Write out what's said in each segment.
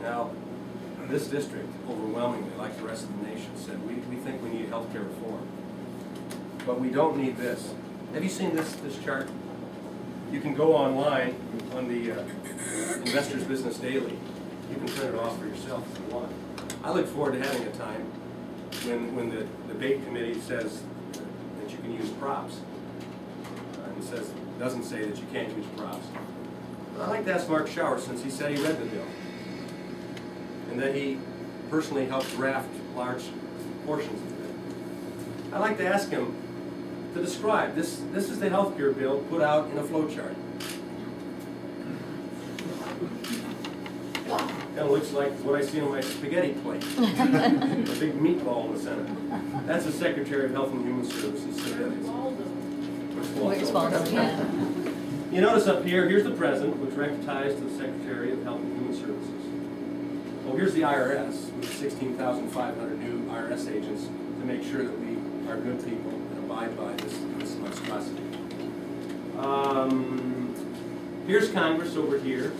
Now, this district, overwhelmingly, like the rest of the nation, said we think we need health care reform. But we don't need this. Have you seen this chart? You can go online on the Investor's Business Daily. You can print it off for yourself if you want. I look forward to having a time when the debate committee says that you can use props. And doesn't say that you can't use props. But I'd like to ask Mark Schauer, since he said he read the bill, and that he personally helped draft large portions of it. I'd like to ask him to describe this. This is the health care bill put out in a flow chart. Kind of looks like what I see on my spaghetti plate. A big meatball in the center. That's the Secretary of Health and Human Services. Yeah. You notice up here, here's the President, which recognized the Secretary of Health and Human Services. Well, here's the IRS, with 16,500 new IRS agents to make sure that we are good people and abide by this monstrosity. Here's Congress over here.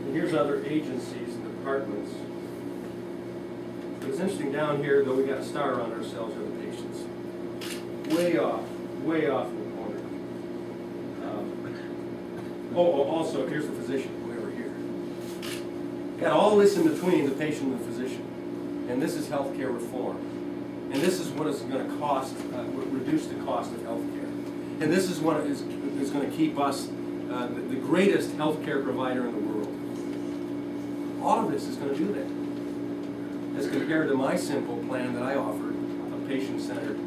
And here's other agencies and departments. But it's interesting down here, though we got a star on ourselves, are the patients. Way off in the corner. Also, here's the physician, way over here. Got all this in between the patient and the physician. And this is healthcare reform. And this is what it's going to cost, reduce the cost of healthcare. And this is what is going to keep us the greatest healthcare provider in the world. All of this is going to do that. As compared to my simple plan that I offered, a patient-centered,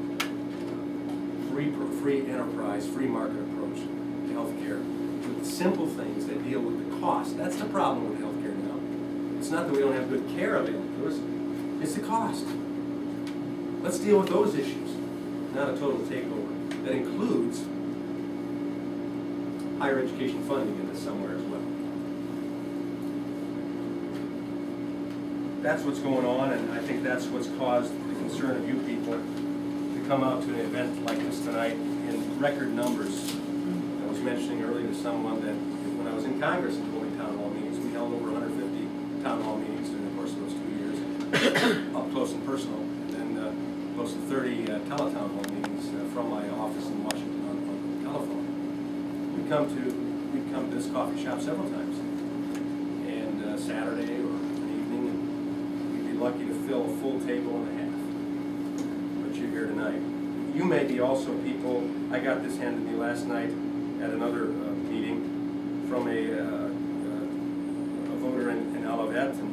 free enterprise, free market approach to healthcare, with simple things that deal with the cost. That's the problem with healthcare now. It's not that we don't have good care available to us, it's the cost. Let's deal with those issues, not a total takeover. That includes higher education funding in this somewhere as well. That's what's going on, and I think that's what's caused the concern of you people to come out to an event like this tonight in record numbers. I was mentioning earlier to someone that when I was in Congress and holding town hall meetings, we held over 150 town hall meetings during the course of those 2 years, up close and personal, and then close to 30 teletown hall meetings from my office in Washington on the telephone. We'd come to this coffee shop several times, and Saturday or lucky to fill a full table and a half, but you're here tonight. You may be also people, I got this handed to me last night at another meeting from a voter in Olivet, and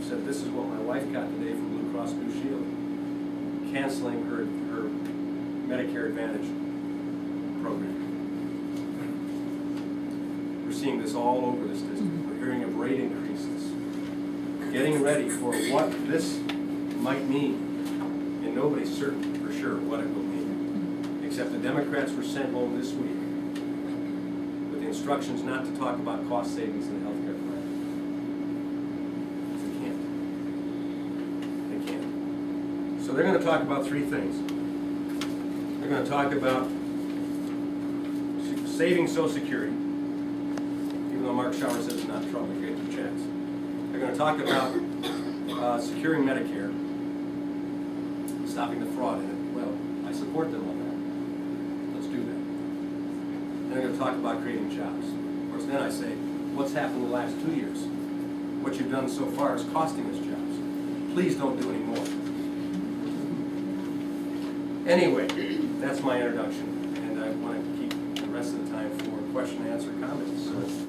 he said, this is what my wife got today from Blue Cross Blue Shield, canceling her Medicare Advantage program. We're seeing this all over this district. We're hearing of rate increases. Getting ready for what this might mean, and nobody's certain for sure what it will mean, except the Democrats were sent home this week with the instructions not to talk about cost savings in the health care plan. They can't. So they're going to talk about three things. They're going to talk about saving Social Security, even though Mark Schauer says it's not trouble, you get 2 checks. They're going to talk about securing Medicare, stopping the fraud in it. Well, I support them on that. Let's do that. And they're going to talk about creating jobs. Of course, then I say, what's happened in the last 2 years? What you've done so far is costing us jobs. Please don't do any more. Anyway, that's my introduction, and I want to keep the rest of the time for question, answer, comments. So